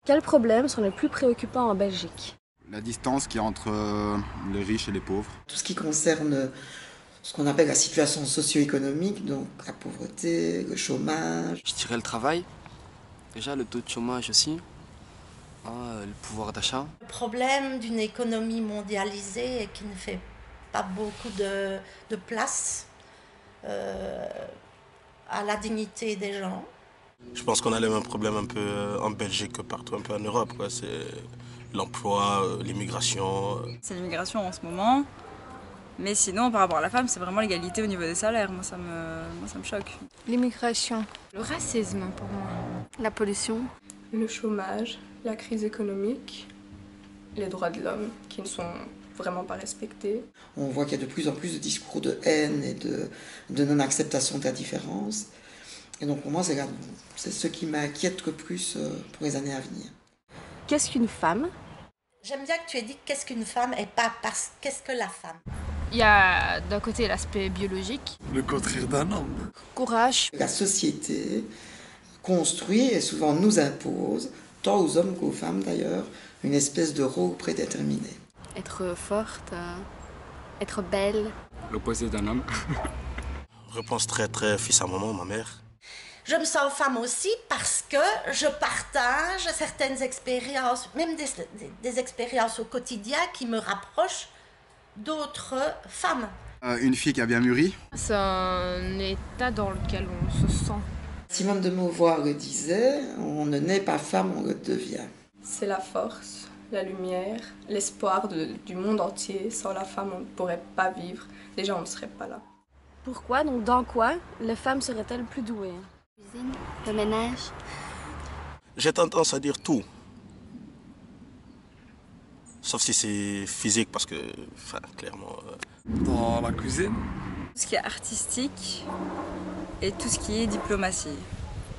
Quels problèmes sont les plus préoccupants en Belgique? La distance qu'il y a entre les riches et les pauvres. Tout ce qui concerne ce qu'on appelle la situation socio-économique, donc la pauvreté, le chômage. Je dirais le travail, déjà le taux de chômage aussi, le pouvoir d'achat. Le problème d'une économie mondialisée et qui ne fait pas beaucoup de place à la dignité des gens. Je pense qu'on a les mêmes problèmes un peu en Belgique que partout un peu en Europe, quoi. C'est l'emploi, l'immigration. C'est l'immigration en ce moment. Mais sinon, par rapport à la femme, c'est vraiment l'égalité au niveau des salaires. Moi, ça me choque. L'immigration, le racisme pour moi, la pollution, le chômage, la crise économique, les droits de l'homme qui ne sont vraiment pas respectés. On voit qu'il y a de plus en plus de discours de haine et de non-acceptation de la différence. Et donc pour moi, c'est ce qui m'inquiète le plus pour les années à venir. Qu'est-ce qu'une femme? J'aime bien que tu aies dit qu'est-ce qu'une femme et pas qu'est-ce que la femme. il y a d'un côté l'aspect biologique. Le contraire d'un homme. Courage. La société construit et souvent nous impose, tant aux hommes qu'aux femmes d'ailleurs, une espèce de rôle prédéterminé. Être forte, être belle. L'opposé d'un homme. Réponse très fils à maman, ma mère. Je me sens femme aussi parce que je partage certaines expériences, même des expériences au quotidien qui me rapprochent d'autres femmes. Une fille qui a bien mûri. C'est un état dans lequel on se sent. Simone de Beauvoir le disait, on ne naît pas femme, on le devient. C'est la force, la lumière, l'espoir du monde entier. Sans la femme, on ne pourrait pas vivre. Déjà, on ne serait pas là. Pourquoi, donc dans quoi, les femmes seraient-elles plus douées? Cuisine, le ménage. J'ai tendance à dire tout. Sauf si c'est physique, parce que, clairement... Dans la cuisine. Tout ce qui est artistique et tout ce qui est diplomatie.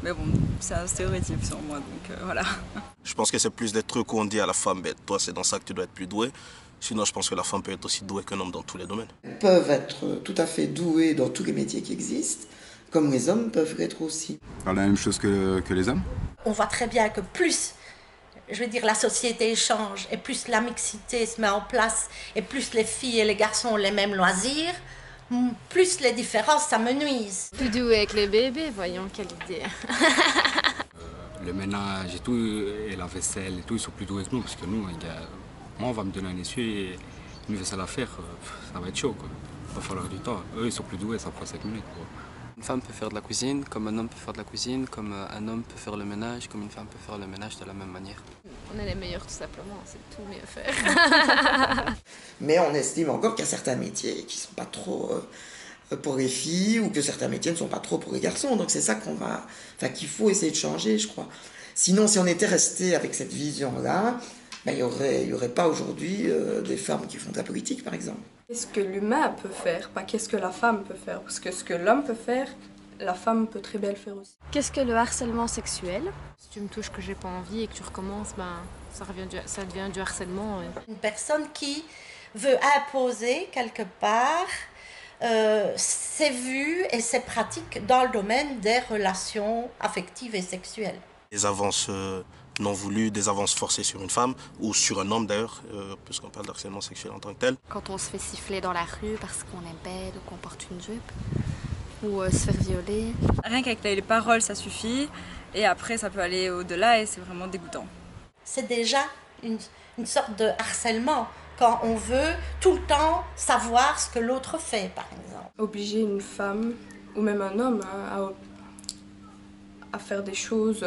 Mais bon, c'est un stéréotype sur moi, donc voilà. Je pense que c'est plus des trucs où on dit à la femme, ben, toi c'est dans ça que tu dois être plus douée. Sinon, je pense que la femme peut être aussi douée qu'un homme dans tous les domaines. Elles peuvent être tout à fait douées dans tous les métiers qui existent, comme les hommes peuvent l'être aussi. Faire la même chose que les hommes. On voit très bien que plus, je veux dire, la société change et plus la mixité se met en place et plus les filles et les garçons ont les mêmes loisirs, plus les différences s'amenuisent. Plus douée avec les bébés, voyons, quelle idée. Le ménage et tout, et la vaisselle et tout, ils sont plus doués que nous. Parce que nous, moi, on va me donner un essuie et une vaisselle à faire, ça va être chaud, quoi. Il va falloir du temps. Eux, ils sont plus doués, ça prend 5 minutes, quoi. Une femme peut faire de la cuisine, comme un homme peut faire de la cuisine, comme un homme peut faire le ménage, comme une femme peut faire le ménage de la même manière. On est les meilleurs tout simplement, c'est tout mieux faire. Mais on estime encore qu'il y a certains métiers qui ne sont pas trop pour les filles ou que certains métiers ne sont pas trop pour les garçons. Donc c'est ça qu'il faut essayer de changer, je crois. Sinon, si on était resté avec cette vision-là, ben, il y aurait pas aujourd'hui des femmes qui font de la politique, par exemple. Qu'est-ce que l'humain peut faire, pas qu'est-ce que la femme peut faire. Parce que ce que l'homme peut faire, la femme peut très bien le faire aussi. Qu'est-ce que le harcèlement sexuel? Si tu me touches que j'ai pas envie et que tu recommences, ben, ça devient du harcèlement. Une personne qui veut imposer quelque part ses vues et ses pratiques dans le domaine des relations affectives et sexuelles. Des avances non voulues, des avances forcées sur une femme, ou sur un homme d'ailleurs, puisqu'on parle d'harcèlement sexuel en tant que tel. Quand on se fait siffler dans la rue parce qu'on est belle ou qu'on porte une jupe, ou se faire violer. Rien qu'avec les paroles, ça suffit. Et après, ça peut aller au-delà et c'est vraiment dégoûtant. C'est déjà une sorte de harcèlement quand on veut tout le temps savoir ce que l'autre fait, par exemple. Obliger une femme, ou même un homme, à faire des choses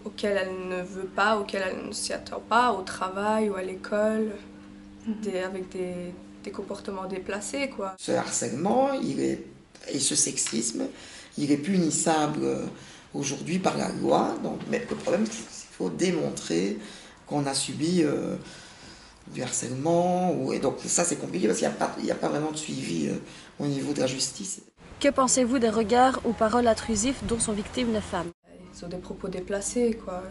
auxquelles elle ne veut pas, auxquelles elle ne s'y attend pas, au travail ou à l'école, avec des comportements déplacés, quoi. Ce harcèlement et ce sexisme, il est punissable aujourd'hui par la loi. Donc, mais le problème, c'est qu'il faut démontrer qu'on a subi du harcèlement. Et donc ça, c'est compliqué parce qu'il n'y a pas vraiment de suivi au niveau de la justice. Que pensez-vous des regards ou paroles intrusifs dont sont victimes les femmes? Ils ont des propos déplacés, quoi.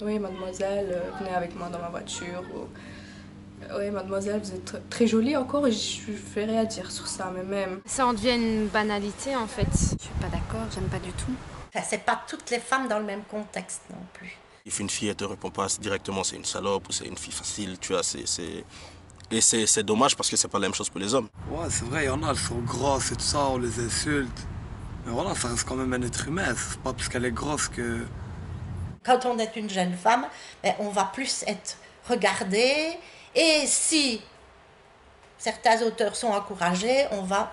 Oui, mademoiselle, venez avec moi dans ma voiture. Ou... Oui, mademoiselle, vous êtes très jolie encore et je fais rien à dire sur ça, mais même... Ça en devient une banalité, en fait. Je suis pas d'accord, j'aime pas du tout. Enfin, c'est pas toutes les femmes dans le même contexte non plus. If une fille, elle te répond pas directement, c'est une salope ou c'est une fille facile, tu vois, Et c'est dommage parce que c'est pas la même chose pour les hommes. Ouais, c'est vrai, il y en a, elles sont grosses et tout ça, on les insulte. Mais voilà, ça reste quand même un être humain, c'est pas parce qu'elle est grosse que... Quand on est une jeune femme, ben, on va plus être regardé. Et si certains auteurs sont encouragés, on va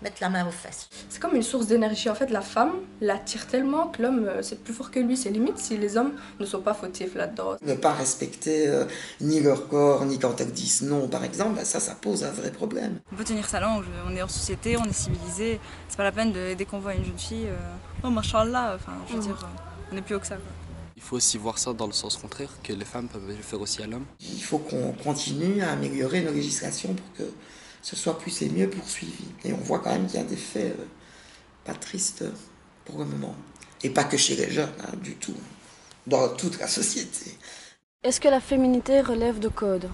mettre la main aux fesses. C'est comme une source d'énergie. En fait, la femme l'attire tellement que l'homme, c'est plus fort que lui. C'est limite si les hommes ne sont pas fautifs là-dedans. Ne pas respecter ni leur corps, ni quand elles disent non, par exemple, ben ça pose un vrai problème. On peut tenir sa langue, on est en société, on est civilisé. C'est pas la peine dès qu'on voit une jeune fille, oh machallah, enfin, je veux dire, on est plus haut que ça, quoi. Il faut aussi voir ça dans le sens contraire, que les femmes peuvent le faire aussi à l'homme. Il faut qu'on continue à améliorer nos législations pour que ce soit plus et mieux poursuivi. Et on voit quand même qu'il y a des faits pas tristes pour le moment. Et pas que chez les jeunes, hein, du tout. Dans toute la société. Est-ce que la féminité relève de codes?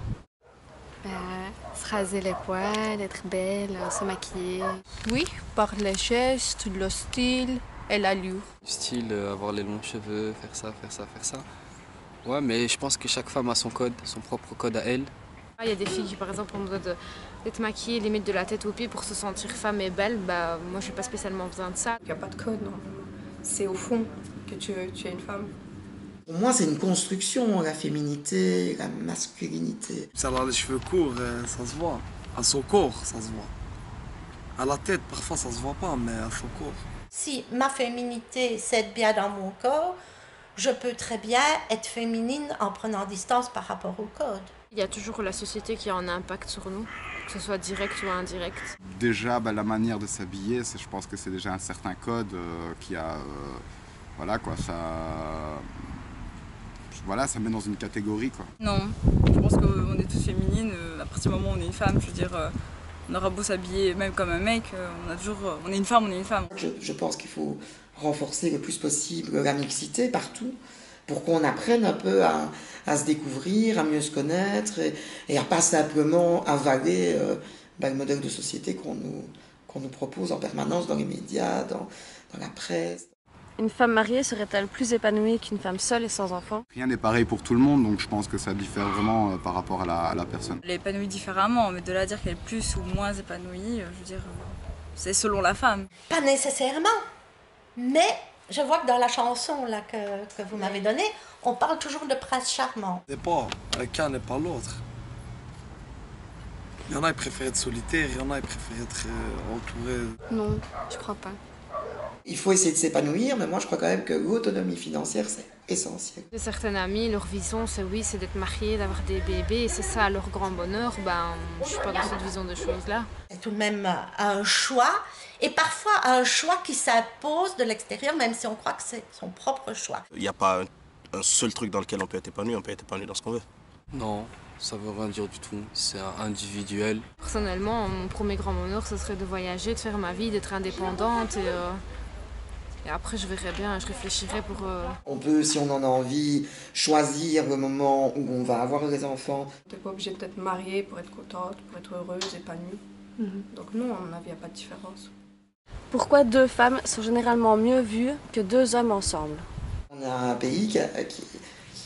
Se raser les poils, être belle, se maquiller. Oui, par les gestes, le style et l'allure. Du style, avoir les longs cheveux, faire ça, faire ça, faire ça. Ouais, mais je pense que chaque femme a son code, son propre code à elle. Il y a des filles qui, par exemple, ont besoin d'être maquillées limite de la tête aux pieds pour se sentir femme et belle. Bah, moi, je n'ai pas spécialement besoin de ça. Il n'y a pas de code, non. C'est au fond que tu es une femme. Pour moi, c'est une construction, la féminité, la masculinité. Si elle a les cheveux courts, ça se voit. À son corps, ça se voit. À la tête, parfois, ça se voit pas, mais à son corps. Si ma féminité s'aide bien dans mon corps, je peux très bien être féminine en prenant distance par rapport au code. Il y a toujours la société qui a un impact sur nous, que ce soit direct ou indirect. Déjà, la manière de s'habiller, je pense que c'est déjà un certain code qui a... voilà quoi, ça... Voilà, ça met dans une catégorie quoi. Non, je pense qu'on est toutes féminines, à partir du moment où on est une femme, je veux dire, on aura beau s'habiller même comme un mec, on est une femme, on est une femme. Je pense qu'il faut renforcer le plus possible la mixité partout, pour qu'on apprenne un peu à se découvrir, à mieux se connaître, et à pas simplement avaler le modèle de société qu'on nous propose en permanence dans les médias, dans la presse. Une femme mariée serait-elle plus épanouie qu'une femme seule et sans enfant? Rien n'est pareil pour tout le monde, donc je pense que ça diffère vraiment par rapport à la personne. Elle est épanouie différemment, mais de là à dire qu'elle est plus ou moins épanouie, je veux dire, c'est selon la femme. Pas nécessairement, mais je vois que dans la chanson là, que vous m'avez donnée, on parle toujours de prince charmant. C'est pas, qu'un n'est pas l'autre. Il y en a qui préfèrent être solitaires, il y en a qui préfèrent être entourés. Non, je crois pas. Il faut essayer de s'épanouir, mais moi je crois quand même que l'autonomie financière c'est essentiel. De certaines amies, leur vision c'est d'être mariée, d'avoir des bébés, et c'est ça leur grand bonheur. Ben, je suis pas dans cette vision de choses-là. C'est tout de même un choix, et parfois un choix qui s'impose de l'extérieur, même si on croit que c'est son propre choix. Il n'y a pas un seul truc dans lequel on peut être épanoui dans ce qu'on veut. Non, ça veut rien dire du tout, c'est individuel. Personnellement, mon premier grand bonheur, ce serait de voyager, de faire ma vie, d'être indépendante, et après je verrai bien, je réfléchirai pour... On peut, si on en a envie, choisir le moment où on va avoir les enfants. Tu n'es pas obligée d'être mariée pour être contente, pour être heureuse, épanouie. Donc non, à mon avis, il n'y a pas de différence. Pourquoi deux femmes sont généralement mieux vues que deux hommes ensemble? On a un pays qui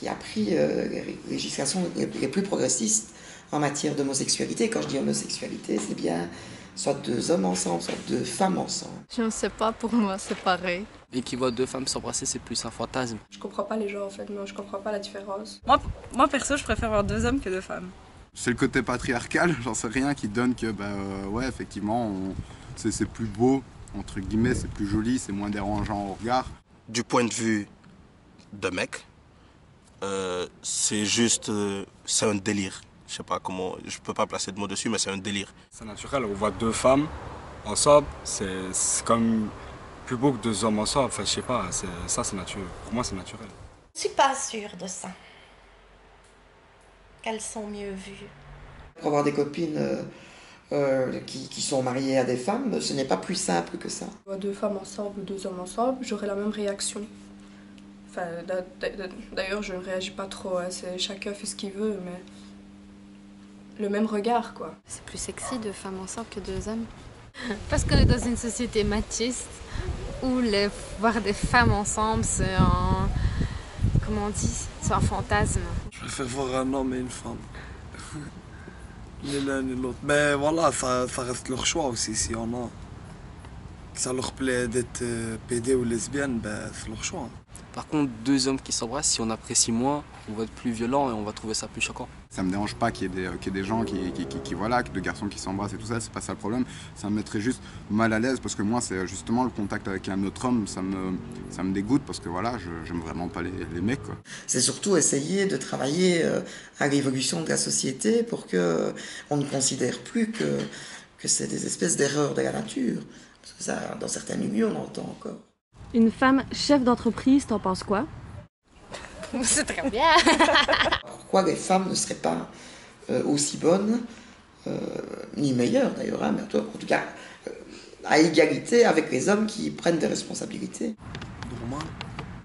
a pris les législations les plus progressistes en matière d'homosexualité. Quand je dis homosexualité, c'est bien soit deux hommes ensemble, soit deux femmes ensemble. Je ne sais pas, pour moi c'est pareil. Et qui voit deux femmes s'embrasser, c'est plus un fantasme. Je comprends pas les gens en fait, non, je comprends pas la différence. Moi perso, je préfère voir deux hommes que deux femmes. C'est le côté patriarcal, j'en sais rien, qui donne que, ouais, effectivement, c'est plus beau, entre guillemets, c'est plus joli, c'est moins dérangeant au regard. Du point de vue de mec, c'est juste, c'est un délire. Je sais pas comment, je peux pas placer de mots dessus, mais c'est un délire. C'est naturel, on voit deux femmes ensemble, c'est comme plus beau que deux hommes ensemble, enfin je sais pas, ça c'est naturel, pour moi c'est naturel. Je suis pas sûre de ça, qu'elles sont mieux vues. Pour avoir des copines qui sont mariées à des femmes, ce n'est pas plus simple que ça. Deux femmes ensemble ou deux hommes ensemble, j'aurais la même réaction. Enfin, d'ailleurs, je ne réagis pas trop, hein, chacun fait ce qu'il veut, mais le même regard, quoi. C'est plus sexy deux femmes ensemble que deux hommes. Parce qu'on est dans une société machiste où voir des femmes ensemble, c'est un... vraiment dit. C'est un fantasme. Je préfère voir un homme et une femme. Ni l'un ni l'autre. Mais voilà, ça reste leur choix aussi. S'il y en a que ça leur plaît d'être PD ou lesbienne, ben, c'est leur choix. Par contre, deux hommes qui s'embrassent, si on apprécie moins, on va être plus violent et on va trouver ça plus choquant. Ça me dérange pas qu'il y ait des gens voilà, deux garçons qui s'embrassent et tout ça, c'est pas ça le problème. Ça me mettrait juste mal à l'aise parce que moi, c'est justement le contact avec un autre homme, ça me dégoûte parce que voilà, j'aime vraiment pas les mecs, quoi. C'est surtout essayer de travailler à l'évolution de la société pour que on ne considère plus que c'est des espèces d'erreurs de la nature. Parce que ça, dans certains milieux, on entend encore. Une femme chef d'entreprise, t'en penses quoi? C'est très bien. Pourquoi les femmes ne seraient pas aussi bonnes, ni meilleures d'ailleurs, hein, mais en tout cas à égalité avec les hommes qui prennent des responsabilités? Normal.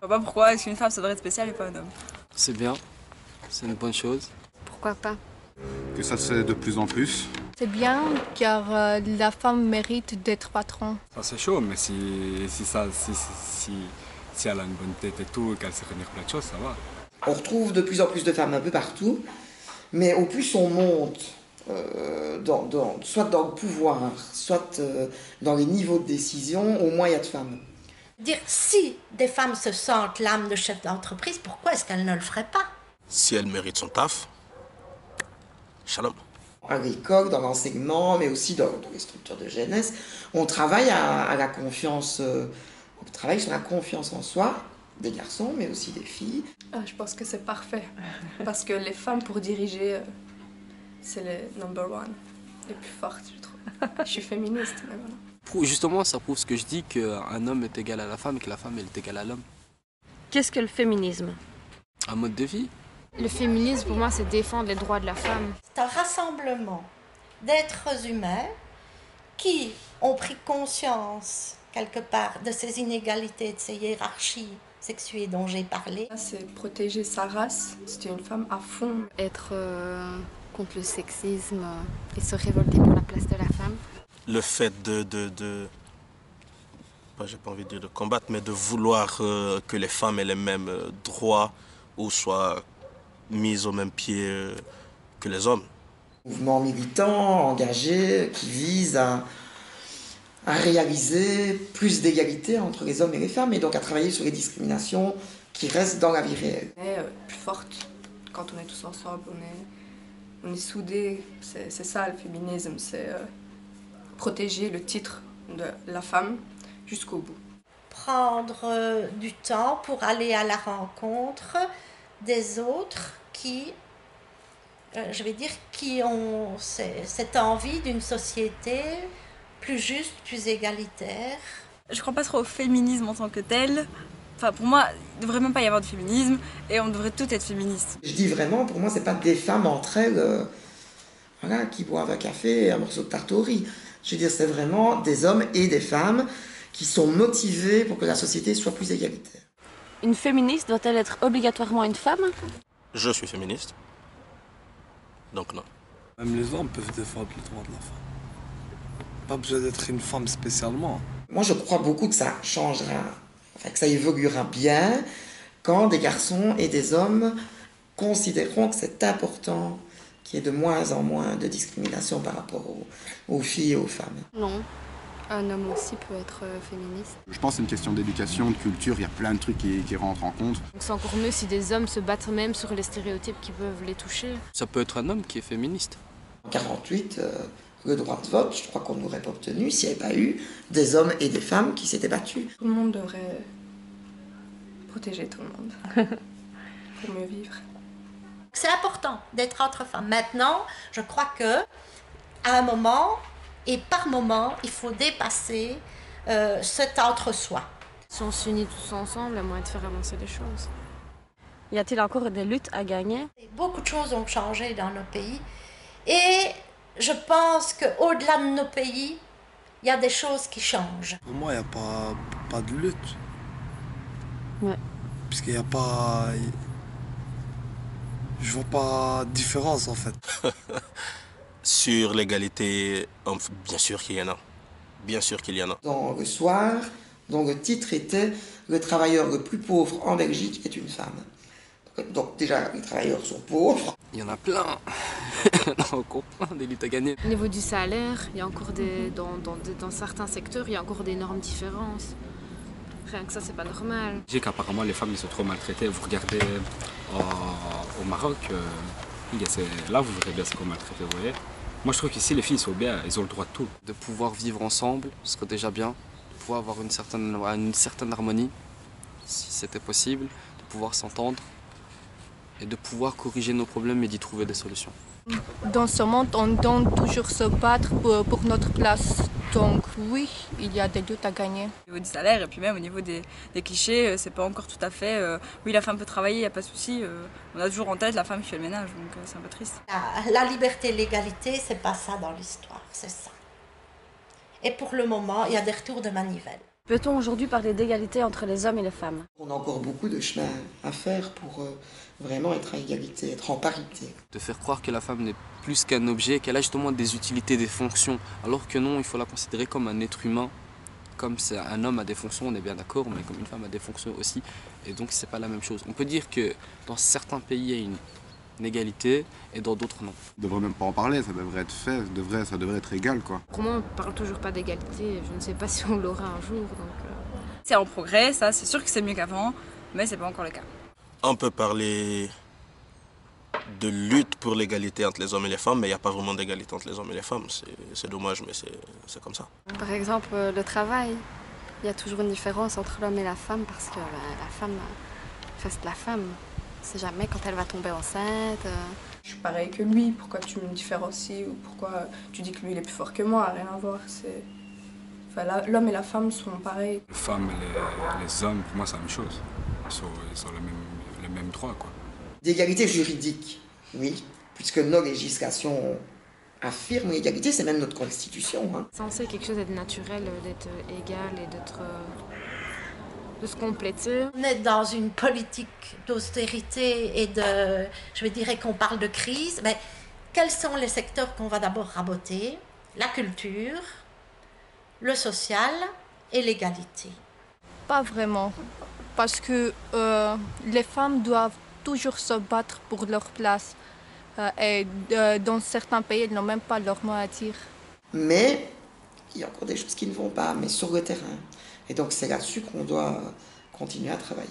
Je vois pas pourquoi est-ce qu'une femme ça devrait être spéciale et pas un homme. C'est bien, c'est une bonne chose. Pourquoi pas? Que ça se fait de plus en plus. C'est bien car la femme mérite d'être patron. Ça c'est chaud, mais si elle a une bonne tête et tout, et qu'elle sait faire plein de choses, ça va. On retrouve de plus en plus de femmes un peu partout, mais au plus on monte, soit dans le pouvoir, soit dans les niveaux de décision, au moins il y a de femmes. Dire si des femmes se sentent l'âme de chef d'entreprise, pourquoi est-ce qu'elles ne le feraient pas? Si elle mérite son taf, shalom. À l'école, dans l'enseignement, mais aussi dans les structures de jeunesse, on travaille à la confiance. On travaille sur la confiance en soi, des garçons, mais aussi des filles. Je pense que c'est parfait. Parce que les femmes, pour diriger, c'est les number one, les plus fortes, je trouve. Je suis féministe, mais voilà. Justement, ça prouve ce que je dis, qu'un homme est égal à la femme et que la femme elle est égale à l'homme. Qu'est-ce que le féminisme? Un mode de vie. Le féminisme, pour moi, c'est défendre les droits de la femme. C'est un rassemblement d'êtres humains qui ont pris conscience, quelque part, de ces inégalités, de ces hiérarchies sexuées dont j'ai parlé. C'est protéger sa race, c'était une femme à fond. Être contre le sexisme et se révolter pour la place de la femme. Le fait j'ai pas envie de dire de combattre, mais de vouloir que les femmes aient les mêmes droits ou soient mises au même pied que les hommes. Mouvement militant, engagé, qui vise à réaliser plus d'égalité entre les hommes et les femmes et donc à travailler sur les discriminations qui restent dans la vie réelle. On est plus forte quand on est tous ensemble, on est soudés, c'est ça le féminisme, c'est protéger le titre de la femme jusqu'au bout. Prendre du temps pour aller à la rencontre des autres qui, qui ont cette envie d'une société plus juste, plus égalitaire. Je crois pas trop au féminisme en tant que tel. Enfin, pour moi, il ne devrait même pas y avoir de féminisme et on devrait toutes être féministes. Je dis vraiment, pour moi, c'est pas des femmes entre elles qui boivent un café et un morceau de tarte au riz. Je veux dire, c'est vraiment des hommes et des femmes qui sont motivés pour que la société soit plus égalitaire. Une féministe doit-elle être obligatoirement une femme? Je suis féministe, donc non. Même les hommes peuvent défendre les droits de la femme. Pas besoin d'être une femme spécialement. Moi, je crois beaucoup que ça changera, que ça évoluera bien quand des garçons et des hommes considéreront que c'est important qu'il y ait de moins en moins de discrimination par rapport aux filles et aux femmes. Non. Un homme aussi peut être féministe. Je pense que c'est une question d'éducation, de culture, il y a plein de trucs qui rentrent en compte. C'est encore mieux si des hommes se battent même sur les stéréotypes qui peuvent les toucher. Ça peut être un homme qui est féministe. En 1948, le droit de vote, je crois qu'on n'aurait pas obtenu s'il n'y avait pas eu des hommes et des femmes qui s'étaient battus. Tout le monde devrait protéger tout le monde pour mieux vivre. C'est important d'être entre femmes. Maintenant, je crois que à un moment et par moment, il faut dépasser cet entre-soi. Si on s'unit tous ensemble, il y a moyen de faire avancer les choses. Y a-t-il encore des luttes à gagner? Beaucoup de choses ont changé dans nos pays et je pense qu'au-delà de nos pays, il y a des choses qui changent. Pour moi, il n'y a pas de lutte. Ouais. Puisqu'il n'y a pas... Je vois pas de différence en fait. Sur l'égalité, bien sûr qu'il y en a. Bien sûr qu'il y en a. Dans le soir, dont le titre était « Le travailleur le plus pauvre en Belgique est une femme ». Donc déjà, les travailleurs sont pauvres. Il y en a plein. Il y en a encore plein des luttes à gagner. Au niveau du salaire, il y a encore dans certains secteurs, il y a encore d'énormes différences. Rien que ça, c'est pas normal. Je dis qu'apparemment les femmes ils sont trop maltraitées. Vous regardez au Maroc, là vous verrez bien ce qu'on maltraité, vous voyez. Moi je trouve qu'ici les filles sont bien, ils ont le droit de tout. De pouvoir vivre ensemble, ce serait déjà bien. De pouvoir avoir une certaine harmonie, si c'était possible. De pouvoir s'entendre. Et de pouvoir corriger nos problèmes et d'y trouver des solutions. Dans ce monde, on doit toujours se battre pour notre place. Donc oui, il y a des luttes à gagner. Au niveau du salaire et puis même au niveau des clichés, c'est pas encore tout à fait oui, la femme peut travailler, il n'y a pas de souci. On a toujours en tête la femme qui fait le ménage, donc c'est un peu triste. La liberté et l'égalité, c'est pas ça dans l'histoire, c'est ça. Et pour le moment, il y a des retours de manivelle. Peut-on aujourd'hui parler d'égalité entre les hommes et les femmes? On a encore beaucoup de chemin à faire pour vraiment être à égalité, être en parité. De faire croire que la femme n'est plus qu'un objet, qu'elle a justement des utilités, des fonctions, alors que non, il faut la considérer comme un être humain. Comme un homme a des fonctions, on est bien d'accord, mais comme une femme a des fonctions aussi. Et donc c'est pas la même chose. On peut dire que dans certains pays, il y a une égalité et dans d'autres non. On devrait même pas en parler, ça devrait être fait, ça devrait être égal quoi. Pour moi, on ne parle toujours pas d'égalité. Je ne sais pas si on l'aura un jour. C'est en progrès, ça, c'est sûr que c'est mieux qu'avant, mais c'est pas encore le cas. On peut parler de lutte pour l'égalité entre les hommes et les femmes, mais il n'y a pas vraiment d'égalité entre les hommes et les femmes. C'est dommage, mais c'est comme ça. Par exemple, le travail. Il y a toujours une différence entre l'homme et la femme parce que la femme reste la femme. C'est jamais quand elle va tomber enceinte. Je suis pareil que lui, pourquoi tu me différencies ou pourquoi tu dis que lui il est plus fort que moi, rien à voir. Enfin, l'homme et la femme sont pareils. Les femmes et les hommes, pour moi c'est la même chose. Ils sont les mêmes droits quoi. D'égalité juridique, oui, puisque nos législations affirment l'égalité, c'est même notre constitution. Hein. C'est censé quelque chose d'être naturel, d'être égal et de se compléter. On est dans une politique d'austérité et je dirais qu'on parle de crise, mais quels sont les secteurs qu'on va d'abord raboter? La culture, le social et l'égalité. Pas vraiment, parce que les femmes doivent toujours se battre pour leur place. Et dans certains pays, elles n'ont même pas leur mot à dire. Mais il y a encore des choses qui ne vont pas, mais sur le terrain. Et donc c'est là-dessus qu'on doit continuer à travailler.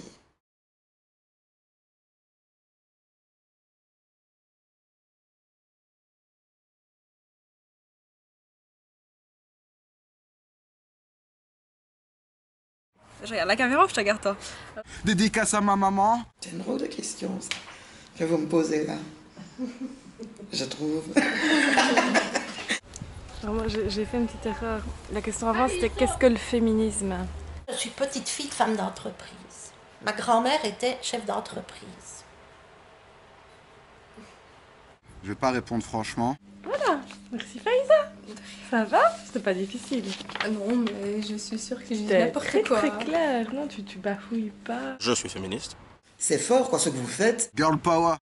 Je regarde la caméra ou je te regarde toi? Dédicace à ma maman. C'est une drôle de question ça, que vous me posez là. Je trouve. Alors moi j'ai fait une petite erreur. La question avant c'était qu'est-ce que le féminisme? Je suis petite fille de femme d'entreprise. Ma grand-mère était chef d'entreprise. Je vais pas répondre franchement. Voilà, merci Faïza. Ça va? C'était pas difficile. Non, mais je suis sûre que je dis C'était n'importe très quoi. très clair. Non, tu bafouilles pas. Je suis féministe. C'est fort quoi ce que vous faites. Girl power.